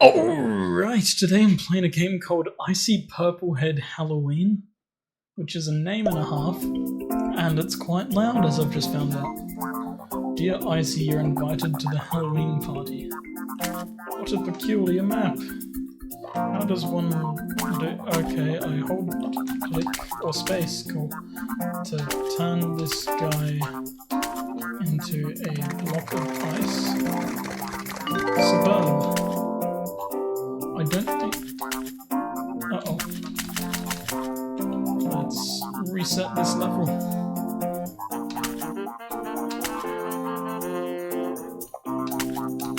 Alright, today I'm playing a game called Icy Purplehead Halloween, which is a name and a half, and it's quite loud as I've just found out. Dear Icy, you're invited to the Halloween party. What a peculiar map. How does one do... Okay, I hold click or space, cool, to turn this guy into a block of ice. Suburb. I don't think... Uh-oh. Let's reset this level.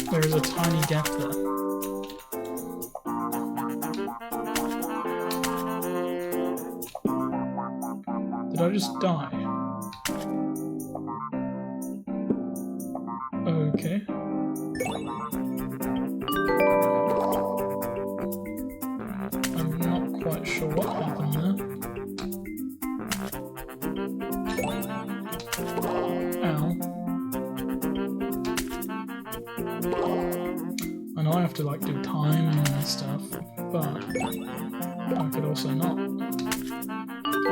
There is a tiny gap there. Did I just die? Okay. I'm not quite sure what happened there. Ow. I know I have to like do time and stuff, but I could also not.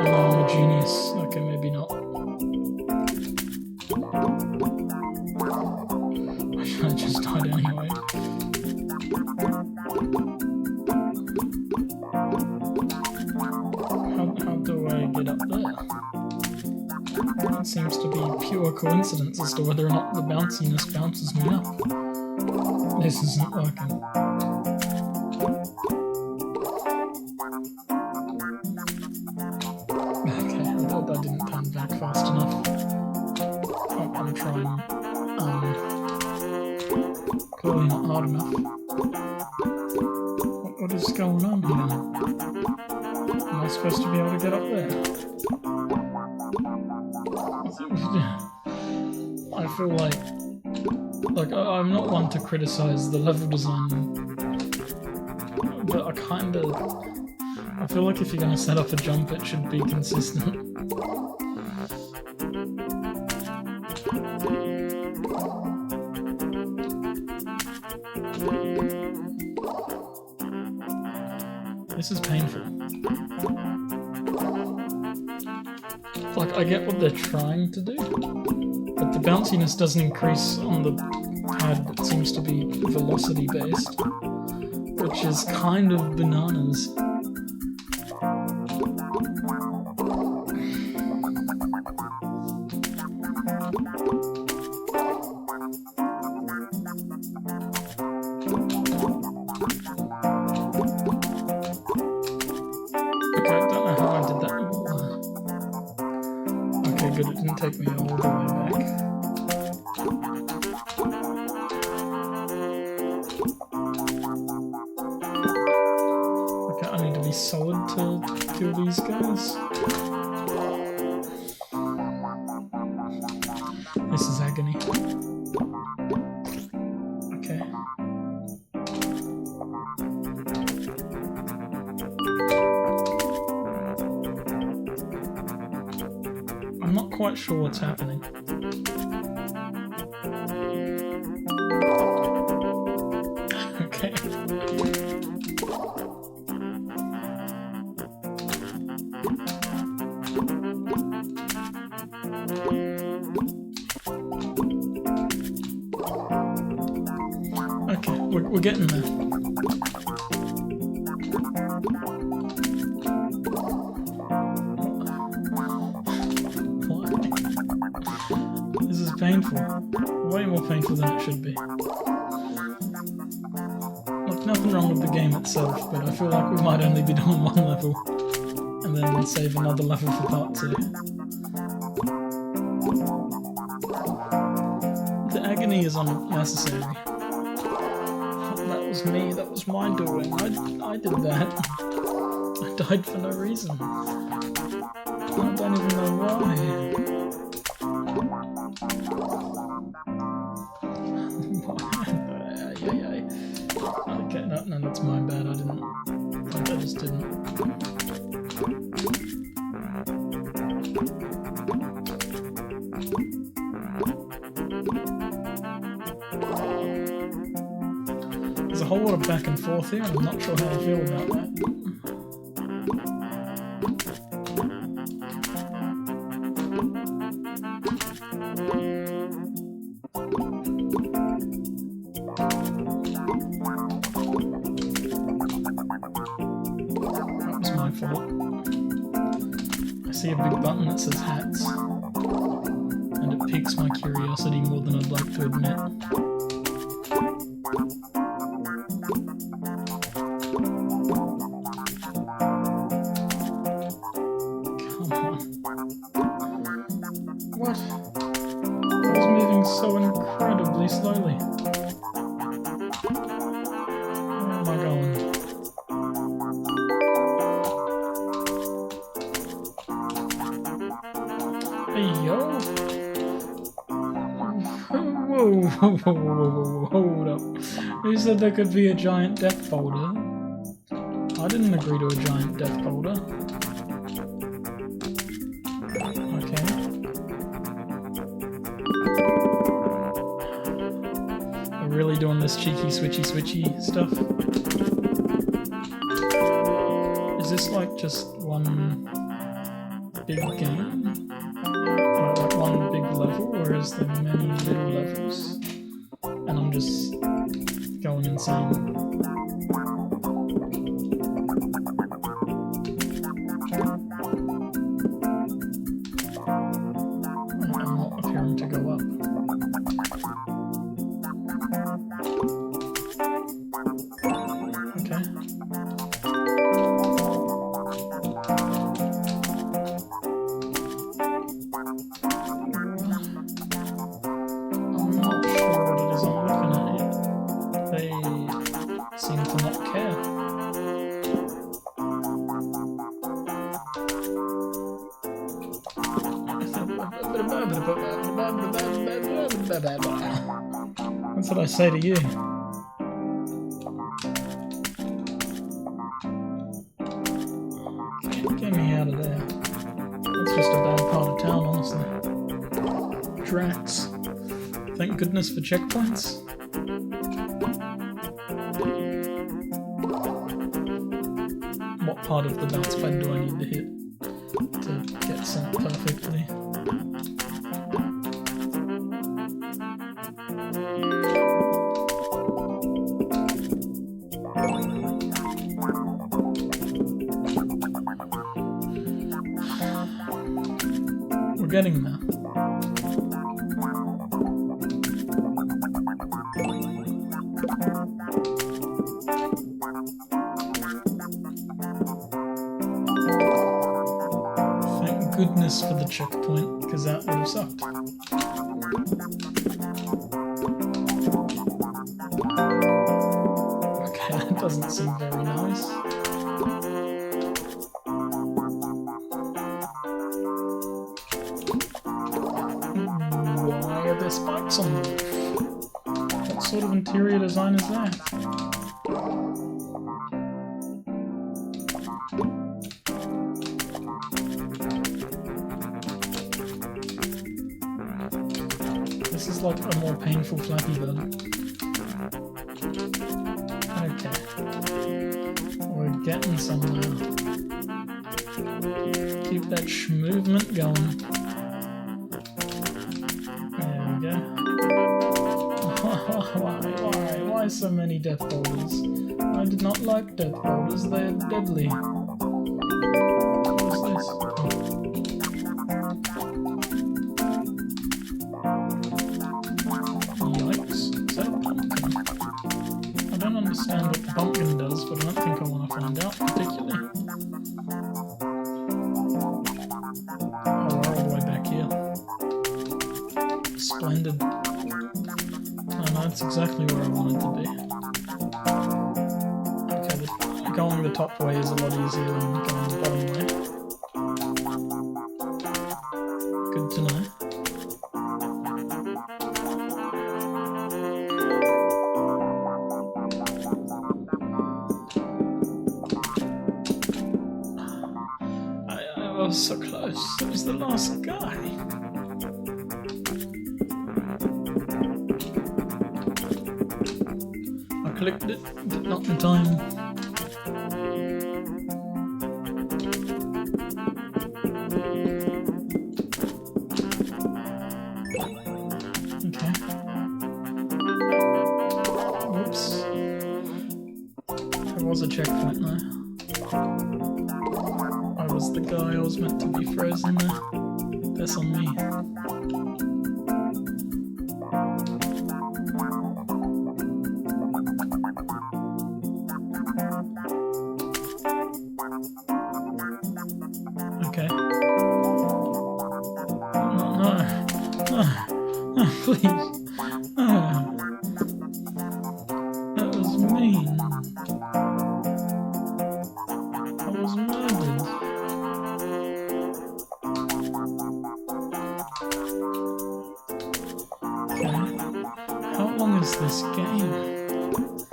Oh, I'm a genius. Okay, maybe not. I just died anyway. How do I get up there? It seems to be pure coincidence as to whether or not the bounciness bounces me up. This isn't working. Okay, I thought that didn't turn back fast enough. Oh, I'm trying. Clearly not hard enough. What is going on here? Am I supposed to be able to get up there? I feel like I'm not one to criticize the level design, but I feel like if you're going to set up a jump, it should be consistent. This is painful. Like, I get what they're trying to do, but the bounciness doesn't increase on the pad that seems to be velocity-based, which is kind of bananas. Okay, I don't know how I did that. Okay, good, it didn't take me all the way back. Okay, I need to be solid to kill these guys. This is agony. Okay. I'm not quite sure what's happening. Okay. Okay, we're getting there. This is painful. Way more painful than it should be. Look, nothing wrong with the game itself, but I feel like we might only be doing one level, and then save another level for part 2. The agony is unnecessary. That was me, that was my doing. I did that. I died for no reason. I don't even know why. Okay, no, that's my bad. I just didn't. sort of back and forth here, I'm not sure how I feel about that. That was my fault. I see a big button that says hats, and it piques my curiosity more than I'd like to admit. What? I was moving so incredibly slowly. Where am I going? Hey yo! Whoa, hold up. Who said there could be a giant death boulder? I didn't agree to a giant death boulder. Really doing this cheeky switchy stuff. Is this like just one big game? Or like one big level, or is there many little levels? And I'm just going insane. I'm not appearing to go up. Seem to not care. That's what I say to you. Get me out of there. That's just a bad part of town, honestly. Drats. Thank goodness for checkpoints. What part of the bounce pad do I need to hit to get sent perfectly? We're getting there. Goodness for the checkpoint, because that would have sucked. Okay, that doesn't seem very nice. Why are there spikes on the roof? What sort of interior design is that? This is like a more painful Flappy Bird. Okay. We're getting somewhere. Keep that movement going. There we go. Why so many death boulders? I did not like death boulders, they're deadly. What is this? Yikes, is that a pumpkin? I don't understand what the pumpkin does, but I don't think I want to find out particularly. Oh, we're all the way back here. Splendid. Oh no, that's exactly where I wanted to be. Okay, going the top way is a lot easier than going the bottom way. Good to know. I was so close. It was the last guy. I clicked it. not in time. Okay. Whoops. There was a checkpoint there. I was the guy I was meant to be frozen there. That's on me. Okay. No, please. That was mean. I was murdered. Okay. How long is this game?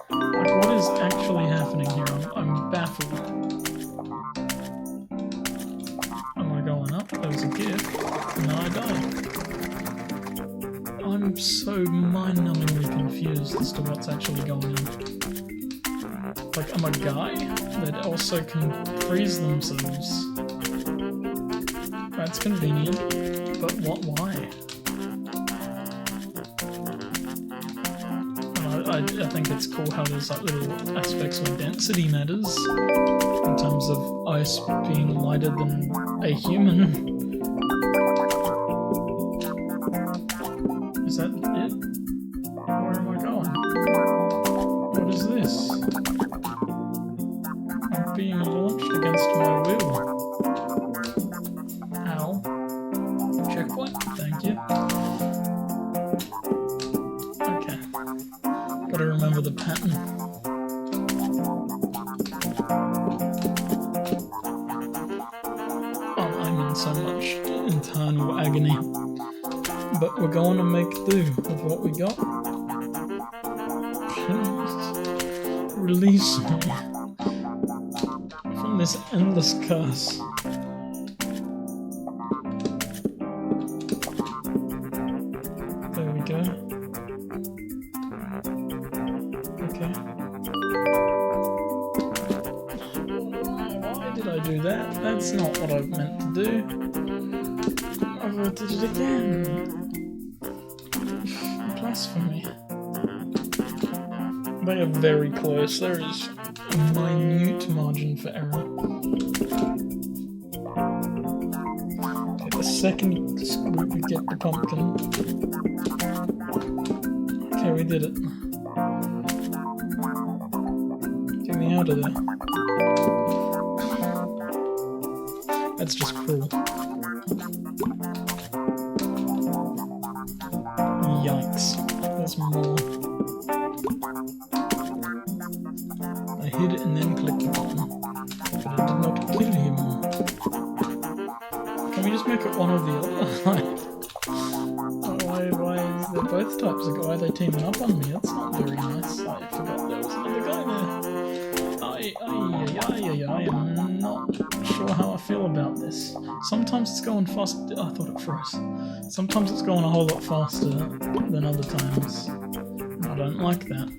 Like, what is actually happening here? I'm baffled. Am I going up? There was a gift. And now I died. I'm so mind-numbingly confused as to what's actually going on. Like, I'm a guy that also can freeze themselves. That's convenient, but why? I think it's cool how there's like little aspects where density matters in terms of ice being lighter than a human. Is that it? Where am I going? What is this? I'm being launched against my will. Ow. Checkpoint? Thank you. Okay. Gotta remember the pattern. I'm in so much internal agony. But we're going to make do with what we got. Please release me from this endless curse. There we go. Okay. Why did I do that? That's not what I meant to do. I did it again. Blasphemy. They are very close. There is a minute margin for error. Okay, the second we get the pumpkin. Okay, we did it. Get me out of there. That's just cruel. Yikes. There's more. I hit it and then clicked the button. But it did not kill him. Can we just make it one or the other? Why is there both types of guy? Why are they teaming up on me? That's not very nice. I forgot there was another guy there. I am not sure how I feel about this. Sometimes it's going fast. I thought it froze. Sometimes it's going a whole lot faster than other times. And I don't like that.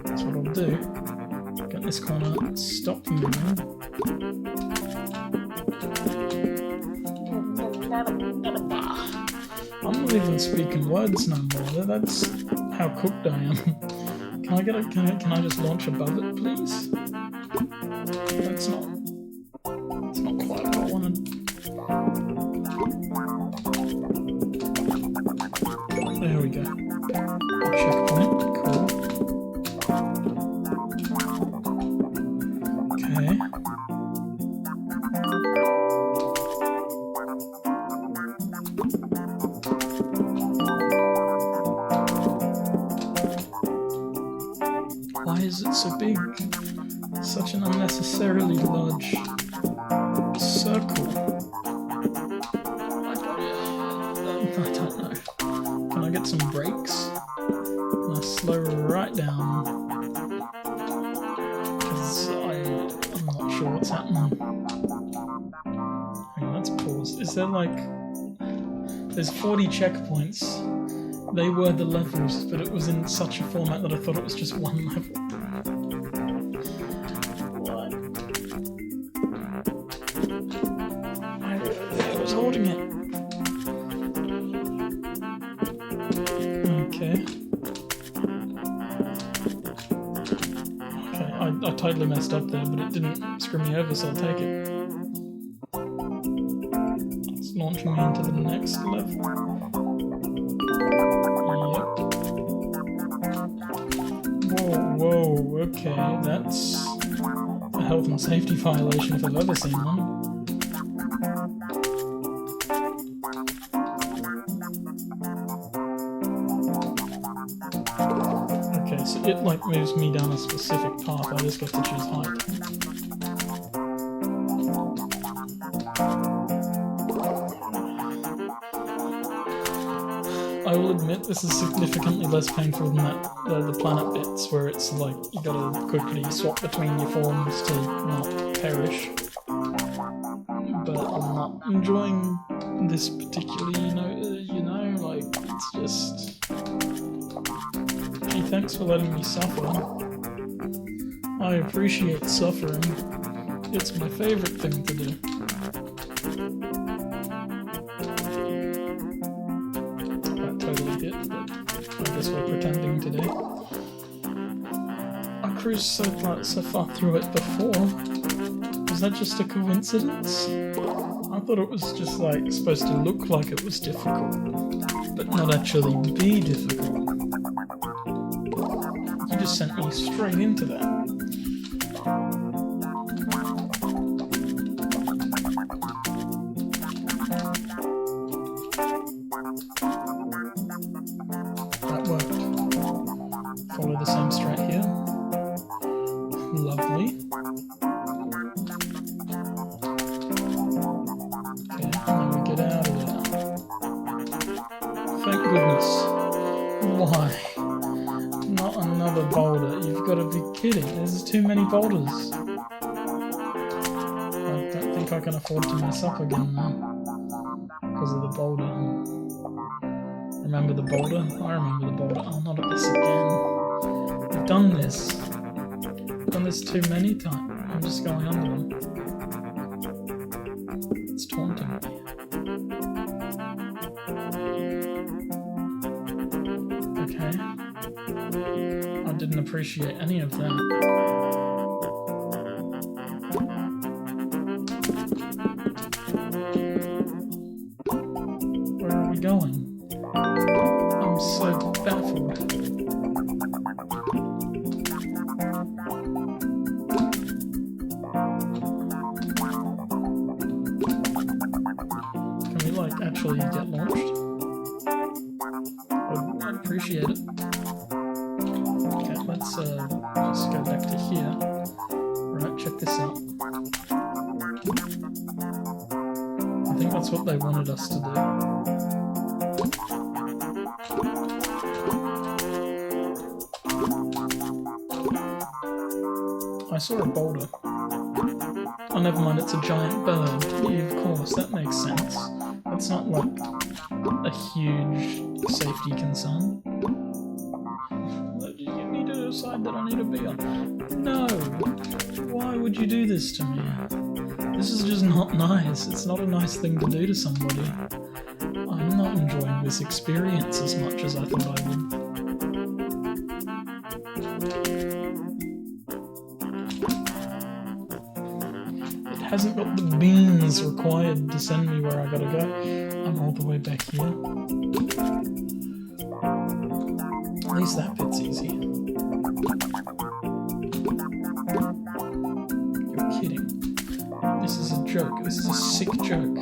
That's what I'll do. Get this corner, stop moving. I'm not even speaking words no more. That's how cooked I am. Can I get a? Can I just launch above it, please? That's not quite what I wanted. There we go. Checkpoint. Cool. Okay. Why is it so big? Such an unnecessarily large circle. I don't know. Can I get some brakes? Can I slow right down? Because I'm not sure what's happening. Hang on, let's pause. Is there like... There's 40 checkpoints. They were the levels, but it was in such a format that I thought it was just one level. sorting it. Okay. Okay, I totally messed up there, but it didn't screw me over, so I'll take it. It's launching me into the next level. Yep. Whoa, okay, that's a health and safety violation if I've ever seen one. Okay, so it like moves me down a specific path, I just get to choose height. I will admit this is significantly less painful than that, the planet bits where it's like you gotta quickly swap between your forms to not perish. But I'm not enjoying this particularly, you know, like it's just... Hey, thanks for letting me suffer. I appreciate suffering. It's my favorite thing to do. That totally hit, but I guess we're pretending today. I cruised so far through it before. Was that just a coincidence? I thought it was just like supposed to look like it was difficult, but not actually be difficult. You just sent me straight into that. That worked. Follow the same straight here. Lovely. Okay, now we get out of there. Thank goodness. Why? Not another boulder. You've got to be kidding. There's too many boulders. I don't think I can afford to mess up again now. Because of the boulder. Remember the boulder? I remember the boulder. Oh, not at this again. I've done this. I've done this too many times. I'm just going under them. It's taunting me. Okay. I didn't appreciate any of that. Where are we going? I'm so baffled. Can we like actually get launched? I'd appreciate it. Okay, let's just go back to here. Right, check this out. I think that's what they wanted us to do. I saw a boulder. Oh, never mind, it's a giant bird. Yeah, of course, that makes sense. That's not like a huge safety concern. You need to decide that I need to be on. No! Why would you do this to me? This is just not nice. It's not a nice thing to do to somebody. I'm not enjoying this experience as much as I thought I would. It hasn't got the beans required to send me where I gotta go. I'm all the way back here. At least that bit's easy. You're kidding. This is a joke. This is a sick joke.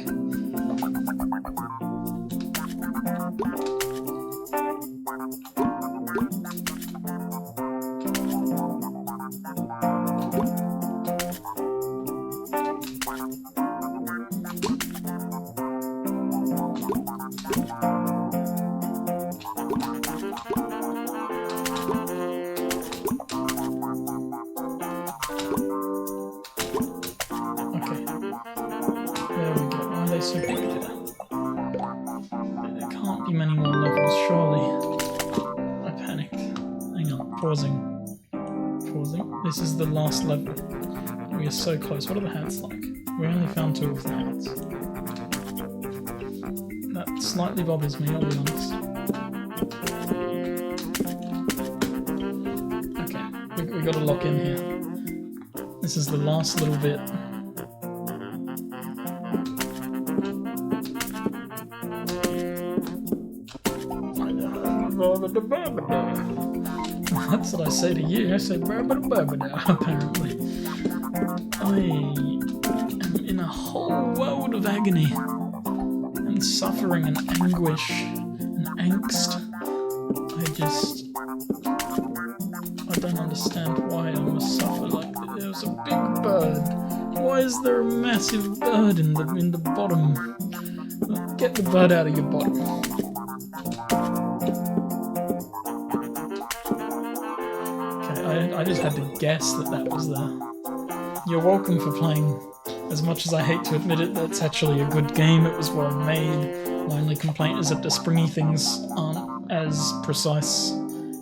So quick there. There can't be many more levels, surely. I panicked. Hang on, pausing. Pausing. This is the last level. We are so close. What are the hats like? We only found 2 of the hats. slightly bothers me, I'll be honest. Okay, we gotta lock in here. This is the last little bit. That's what I say to you. I said apparently. I am in a whole world of agony and suffering and anguish and angst. I don't understand why I must suffer like this. There was a big bird. Why is there a massive bird in the bottom? Get the bird out of your bottom. Okay, I just had to guess that was there. You're welcome for playing. As much as I hate to admit it, that's actually a good game. It was well made. My only complaint is that the springy things aren't as precise.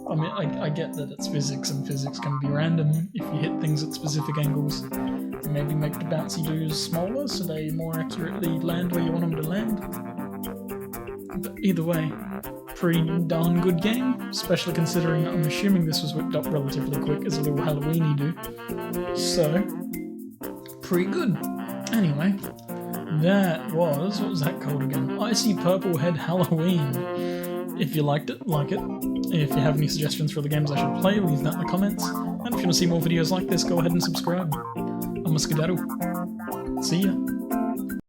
I mean, I get that it's physics, and physics can be random if you hit things at specific angles. And maybe make the bouncy doos smaller so they more accurately land where you want them to land. But either way, pretty darn good game, especially considering I'm assuming this was whipped up relatively quick as a little Halloweeny do. So, pretty good. Anyway, that was, what was that called again? Icy Purple Head Halloween. If you liked it, like it. If you have any suggestions for the games I should play, leave that in the comments. And if you want to see more videos like this, go ahead and subscribe. I'm a skedaddle. See ya.